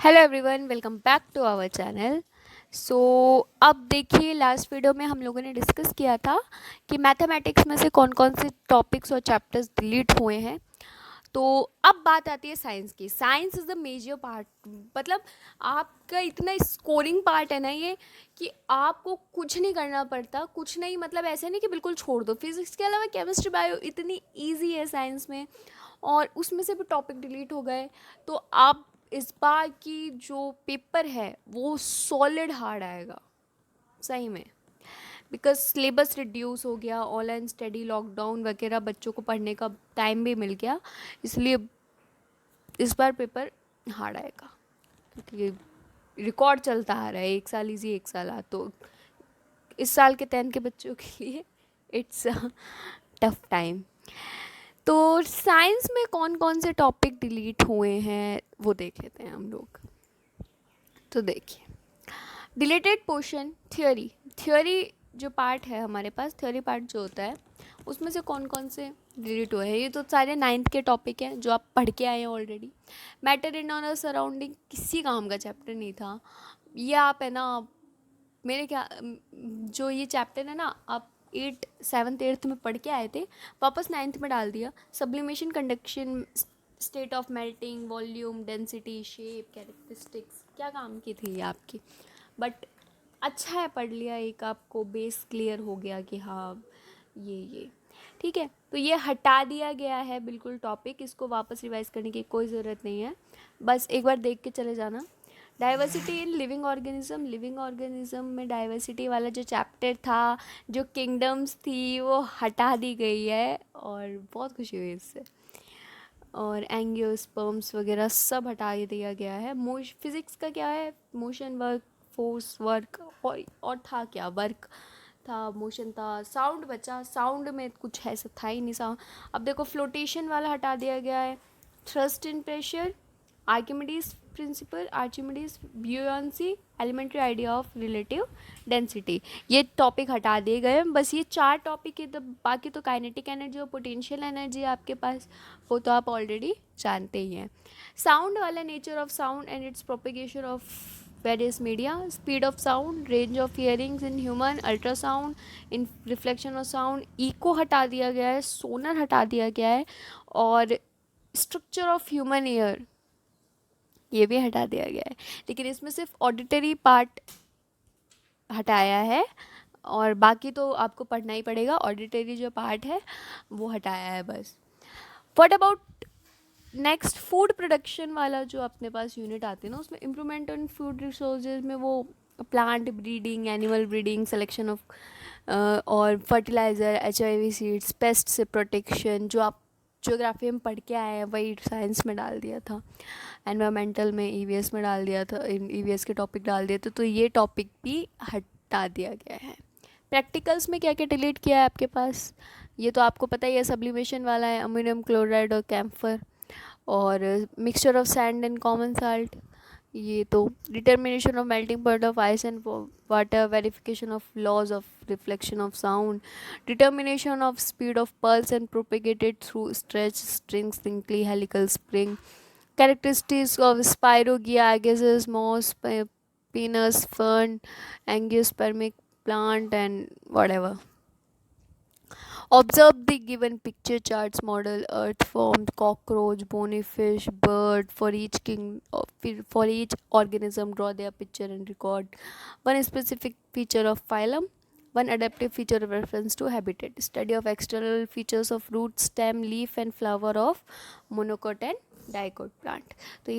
Hello everyone, welcome back to our channel. So अब देखिए, last video में हम लोगों ने डिस्कस किया था कि मैथमेटिक्स में से कौन कौन से टॉपिक्स और चैप्टर्स डिलीट हुए हैं। तो अब बात आती है साइंस की। Science is the major part, मतलब आपका इतना स्कोरिंग पार्ट है ना ये, कि आपको कुछ नहीं करना पड़ता। कुछ नहीं मतलब ऐसे नहीं कि बिल्कुल छोड़ दो। फिजिक्स के अलावा केमिस्ट्री बायो इतनी ईजी है साइंस में, और उसमें से भी टॉपिक डिलीट हो गए। तो आप इस बार की जो पेपर है वो सॉलिड हार्ड आएगा सही में, बिकॉज सिलेबस रिड्यूस हो गया, ऑनलाइन स्टडी, लॉकडाउन वगैरह, बच्चों को पढ़ने का टाइम भी मिल गया। इसलिए इस बार पेपर हार्ड आएगा, क्योंकि रिकॉर्ड चलता आ रहा है, एक साल इजी एक साल आ। तो इस साल के 10th के बच्चों के लिए इट्स टफ टाइम। तो साइंस में कौन कौन से टॉपिक डिलीट हुए हैं वो देख लेते हैं हम लोग। तो देखिए, डिलीटेड पोर्शन थ्योरी। थ्योरी जो पार्ट है हमारे पास, थ्योरी पार्ट जो होता है, उसमें से कौन कौन से डिलीट हुए हैं। ये तो सारे 9th के टॉपिक हैं जो आप पढ़ के आए हैं already. Matter in on surrounding किसी काम का चैप्टर नहीं था ये। आप है ना, मेरे क्या, जो ये चैप्टर है ना, आप 7th 8th में पढ़ के आए थे, वापस 9th में डाल दिया। Sublimation, conduction, state of melting, volume, density, shape, characteristics, क्या काम की थी ये आपकी। बट अच्छा है, पढ़ लिया, एक आपको बेस क्लियर हो गया कि हाँ ये ठीक है। तो ये हटा दिया गया है बिल्कुल टॉपिक, इसको वापस रिवाइज करने की कोई ज़रूरत नहीं है, बस एक बार देख के चले जाना। Diversity in living organism. Living organism में डाइवर्सिटी वाला जो चैप्टर था, जो किंगडम्स थी, वो हटा दी गई है और बहुत खुशी हुई इससे। और एंजियोस्पर्म्स वगैरह सब हटा दिया गया है। फिज़िक्स का क्या है, मोशन, वर्क, फोर्स, वर्क, और था क्या, वर्क था, मोशन था, साउंड बचा। साउंड में कुछ ऐसा था ही नहीं। साउंड अब देखो, फ्लोटेशन वाला हटा दिया गया है। Thrust in pressure, Archimedes principle, Archimedes buoyancy, elementary idea of relative density, ये टॉपिक हटा दिए गए। बस ये 4 टॉपिक है। तो बाकी तो काइनेटिक एनर्जी और पोटेंशियल एनर्जी आपके पास, वो तो आप ऑलरेडी जानते ही हैं। साउंड वाला, nature of sound and its propagation of various media, speed of sound, range of hearings in human, ultrasound, in reflection of sound, echo हटा दिया गया है, सोनर हटा दिया गया है, और स्ट्रक्चर ऑफ ह्यूमन ईयर ये भी हटा दिया गया है। लेकिन इसमें सिर्फ ऑडिटरी पार्ट हटाया है, और बाकी तो आपको पढ़ना ही पड़ेगा। ऑडिटरी जो पार्ट है वो हटाया है बस। What about next, food production वाला जो अपने पास यूनिट आती है ना, उसमें इम्प्रूवमेंट ऑन फूड रिसोर्सेज में वो plant breeding, animal breeding, selection of और फर्टिलाइज़र, HIV सीड्स, पेस्ट से प्रोटेक्शन, जो आप ज्योग्राफी में पढ़ के आए हैं वही साइंस में डाल दिया था। एनवायरमेंटल में EVS में डाल दिया था, EVS के टॉपिक डाल दिए थे। तो ये टॉपिक भी हटा दिया गया है। प्रैक्टिकल्स में क्या क्या डिलीट किया है आपके पास, ये तो आपको पता ही है। सब्लिमेशन वाला है, अमोनियम क्लोराइड और कैम्फर, और mixture of sand and common salt, ये तो determination of melting point of ice and water, verification of laws of reflection of sound, determination of speed of pulse and propagated through stretch string, slinky helical spring, characteristics of spirogyia, agases, moss, penis, fern, angiospermic plant, and whatever. Observe the given picture charts, model earth form, cockroach, bony fish, bird. For each organism, draw their picture and record one specific feature of phylum, one adaptive feature of reference to habitat. Study of external features of root, stem, leaf and flower of monocot and dicot plant. तो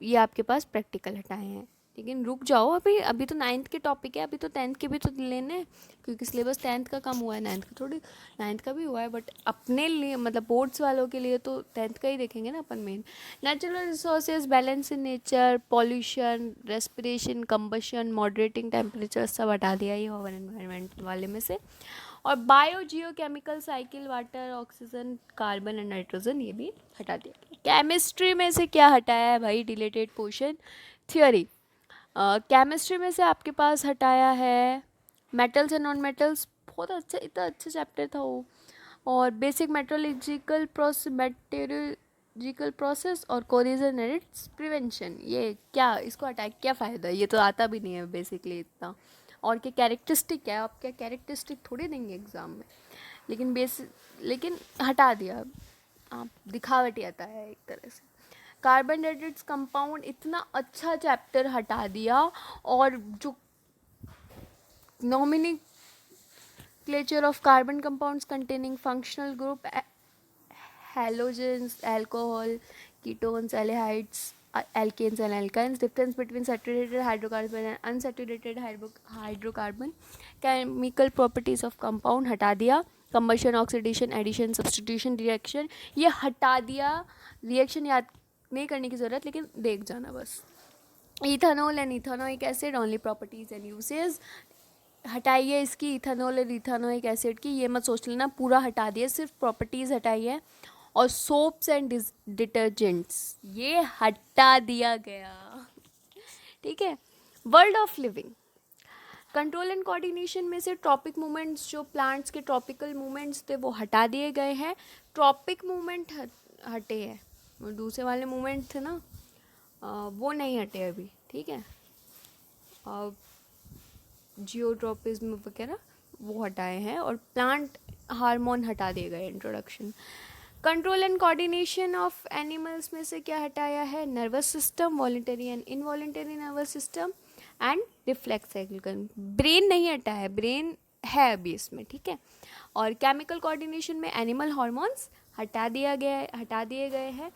ये आपके पास practical हटाए हैं। लेकिन रुक जाओ, अभी अभी तो 9th के टॉपिक है, अभी तो 10th के भी तो लेने हैं, क्योंकि सिलेबस 10th का कम हुआ है, 9th का थोड़ी, 9th का भी हुआ है। बट अपने लिए, मतलब बोर्ड्स वालों के लिए तो 10th का ही देखेंगे ना अपन main. Natural resources, balance in nature, pollution, respiration, combustion, moderating temperature, सब हटा दिया ये ओवर एनवायरनमेंट वाले में से। और bio Jio chemical cycle, water, oxygen, carbon and nitrogen, ये भी हटा दिया। केमिस्ट्री में से क्या हटाया है भाई, डिलेटेड पोर्शन थ्योरी। केमिस्ट्री में से आपके पास हटाया है मेटल्स एंड नॉन मेटल्स, बहुत अच्छा, इतना अच्छा चैप्टर था वो। और basic metallurgical process, material biological process और कोरिजन एंड इट्स प्रिवेंशन। ये क्या, इसको हटाए क्या फ़ायदा, ये तो आता भी नहीं है बेसिकली इतना। और क्या कैरेक्टरिस्टिक है, आप क्या कैरेक्टरिस्टिक थोड़ी देंगे एग्ज़ाम में, लेकिन हटा दिया, आप दिखावटी आता है एक तरह से। कार्बन डेटेड्स कंपाउंड, इतना अच्छा चैप्टर हटा दिया। और जो nomenclature of carbon compounds containing functional group halogens, alcohol, ketones, aldehydes, alkanes and alkynes, difference between saturated hydrocarbon and unsaturated hydrocarbon, chemical properties of compound हटा दिया, combustion, oxidation, addition, substitution, reaction, ये हटा दिया। Reaction याद नहीं करने की ज़रूरत, लेकिन देख जाना बस। Ethanol and ethanoic acid, only properties and usage, हटाइए इसकी, इथेनॉल और इथेनोइक एसिड की, ये मत सोच लेना, पूरा हटा दिया, सिर्फ प्रॉपर्टीज़ हटाई है। और सोप्स एंड डिटर्जेंट्स, ये हटा दिया गया, ठीक है। World of living, control and coordination में से ट्रॉपिक मूवमेंट्स, जो प्लांट्स के ट्रॉपिकल मूवमेंट्स थे वो हटा दिए गए हैं। ट्रॉपिक मूवमेंट हटे हैं, और दूसरे वाले मूवमेंट थे ना, वो नहीं हटे अभी, ठीक है। जियोट्रोपिज्म वगैरह वो हटाए हैं, और प्लांट हार्मोन हटा दिए गए introduction. Control and coordination of animals में से क्या हटाया है, nervous system, voluntary and involuntary nervous system and reflex cycle. Brain नहीं हटा है, ब्रेन है अभी इसमें, ठीक है। और केमिकल कोऑर्डिनेशन में एनिमल हार्मोन्स हटा दिए गए हैं।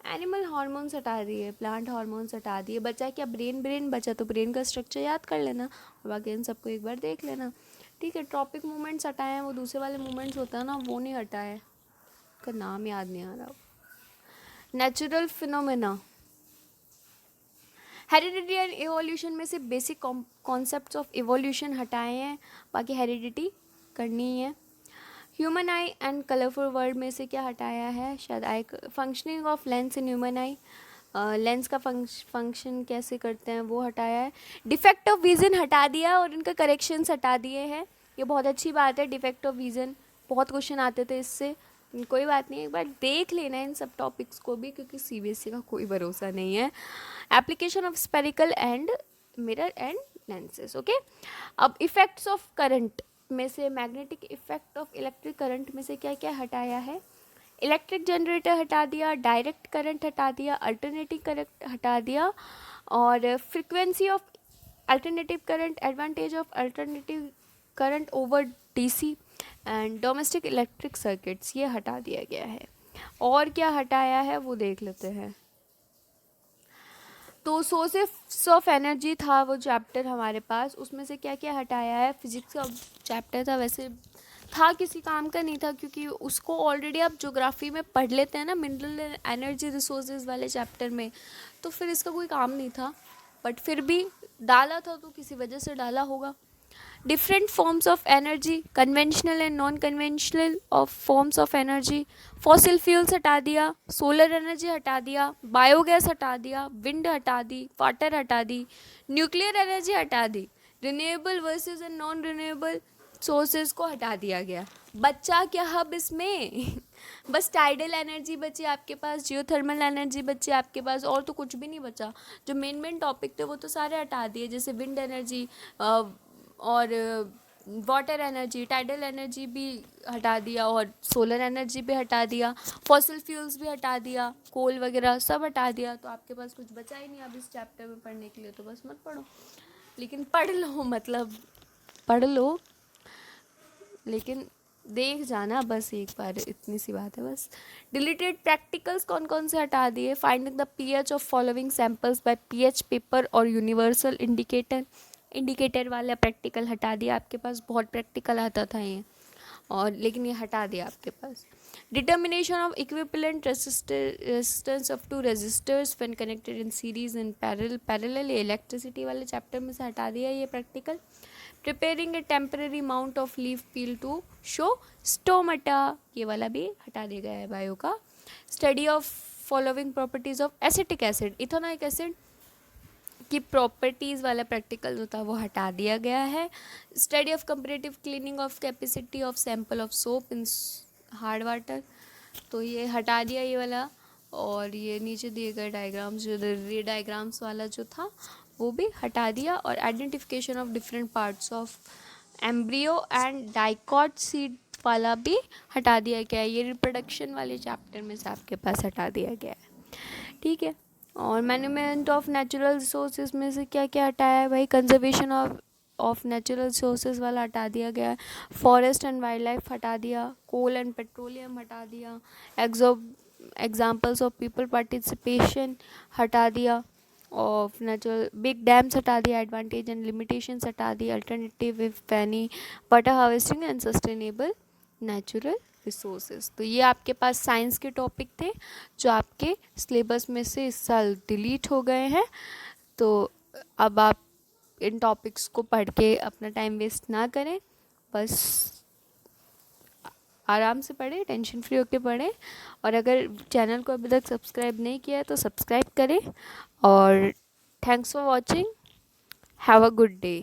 एनिमल हार्मोन्स हटा दिए, प्लांट हार्मोन्स हटा दिए, बचा क्या, ब्रेन बचा, तो ब्रेन का स्ट्रक्चर याद कर लेना और बाकी इन सबको एक बार देख लेना, ठीक है। ट्रॉपिक मूवमेंट्स हटाए हैं, वो दूसरे वाले मूवमेंट्स होता है ना, वो नहीं हटाए, उसका नाम याद नहीं आ रहा। Natural phenomena, heredity and evolution में से बेसिक कॉन्सेप्ट्स ऑफ इवोल्यूशन हटाए हैं, बाकी हेरिडिटी करनी ही है। Human eye and colourful world में से क्या हटाया है, शायद eye, functioning of lens in human eye, lens का फंक्शन कैसे करते हैं वो हटाया है। डिफेक्ट ऑफ विजन हटा दिया और इनका करेक्शंस हटा दिए हैं, ये बहुत अच्छी बात है। डिफेक्ट ऑफ विजन, बहुत क्वेश्चन आते थे इससे, कोई बात नहीं, एक बार देख लेना इन सब टॉपिक्स को भी, क्योंकि सीबीएसई का कोई भरोसा नहीं है। Application of spherical and mirror and lenses, okay. अब इफेक्ट्स ऑफ करंट में से magnetic effect of electric current में से क्या क्या हटाया है, इलेक्ट्रिक जनरेटर हटा दिया, डायरेक्ट करंट हटा दिया, अल्टरनेटिव करंट हटा दिया, और frequency of alternative current, advantage of alternative current over DC and domestic electric circuits, ये हटा दिया गया है। और क्या हटाया है वो देख लेते हैं। तो सोर्सेस ऑफ एनर्जी था वो चैप्टर हमारे पास, उसमें से क्या क्या हटाया है। फिजिक्स का चैप्टर था, वैसे था किसी काम का नहीं था, क्योंकि उसको ऑलरेडी आप ज्योग्राफी में पढ़ लेते हैं ना, मिनरल एनर्जी रिसोर्सेज वाले चैप्टर में, तो फिर इसका कोई काम नहीं था, बट फिर भी डाला था तो किसी वजह से डाला होगा। Different forms of energy, conventional and non conventional of forms of energy, fossil fuels हटा दिया, सोलर एनर्जी हटा दिया, बायोगैस हटा दिया, विंड हटा दी, वाटर हटा दी, न्यूक्लियर एनर्जी हटा दी, renewable versus and non renewable sources को हटा दिया गया। बच्चा क्या हब इसमें बस टाइडल एनर्जी बची आपके पास, जियोथर्मल एनर्जी बची आपके पास, और तो कुछ भी नहीं बचा। जो मेन टॉपिक थे वो तो सारे हटा दिए, जैसे विंड एनर्जी और वाटर एनर्जी, टाइडल एनर्जी भी हटा दिया, और सोलर एनर्जी भी हटा दिया, फॉसिल फ्यूल्स भी हटा दिया, कोल वगैरह सब हटा दिया। तो आपके पास कुछ बचा ही नहीं अब इस चैप्टर में पढ़ने के लिए, तो बस मत पढ़ो, लेकिन पढ़ लो, मतलब पढ़ लो, लेकिन देख जाना बस एक बार, इतनी सी बात है बस। डिलीटेड प्रैक्टिकल्स कौन कौन से हटा दिए, finding the pH of following samples by pH paper और यूनिवर्सल इंडिकेटर वाला प्रैक्टिकल हटा दिया। आपके पास बहुत प्रैक्टिकल आता था ये, और लेकिन ये हटा दिया आपके पास। Determination of equivalent resistance of two resistors when connected in series in parallel, electricity वाले चैप्टर में से हटा दिया ये practical. Preparing a temporary mount of leaf peel to show stomata, ये वाला भी हटा दिया गया है बायो का। Study of following properties of acetic acid, ethanoic acid की प्रॉपर्टीज़ वाला प्रैक्टिकल जो था वो हटा दिया गया है। Study of comparative cleaning of capacity of sample of soap in hard water, तो ये हटा दिया ये वाला। और ये नीचे दिए गए डायग्राम्स जो रे डायग्राम्स वाला जो था वो भी हटा दिया, और identification of different parts of embryo and dicot seed वाला भी हटा दिया गया है। ये रिप्रोडक्शन वाले चैप्टर में से आपके पास हटा दिया गया है, ठीक है। और मैनेजमेंट ऑफ नेचुरल रिसोर्सेज में से क्या क्या हटाया है भाई, कंजर्वेशन ऑफ नेचुरल रिसोर्सेज वाला हटा दिया गया है, फॉरेस्ट एंड वाइल्ड लाइफ हटा दिया, कोल एंड पेट्रोलियम हटा दिया, एग्जाम्पल्स ऑफ पीपल पार्टिसिपेशन हटा दिया, ऑफ नेचुरल बिग डैम्स हटा दिया, एडवांटेज एंड लिमिटेशंस हटा दिया, alternative if any, water harvesting and sustainable natural resources. तो ये आपके पास साइंस के टॉपिक थे जो आपके सिलेबस में से इस साल डिलीट हो गए हैं। तो अब आप इन टॉपिक्स को पढ़ के अपना टाइम वेस्ट ना करें, बस आराम से पढ़ें, टेंशन फ्री होके पढ़ें। और अगर चैनल को अभी तक सब्सक्राइब नहीं किया है तो सब्सक्राइब करें। और thanks for watching, have a good day.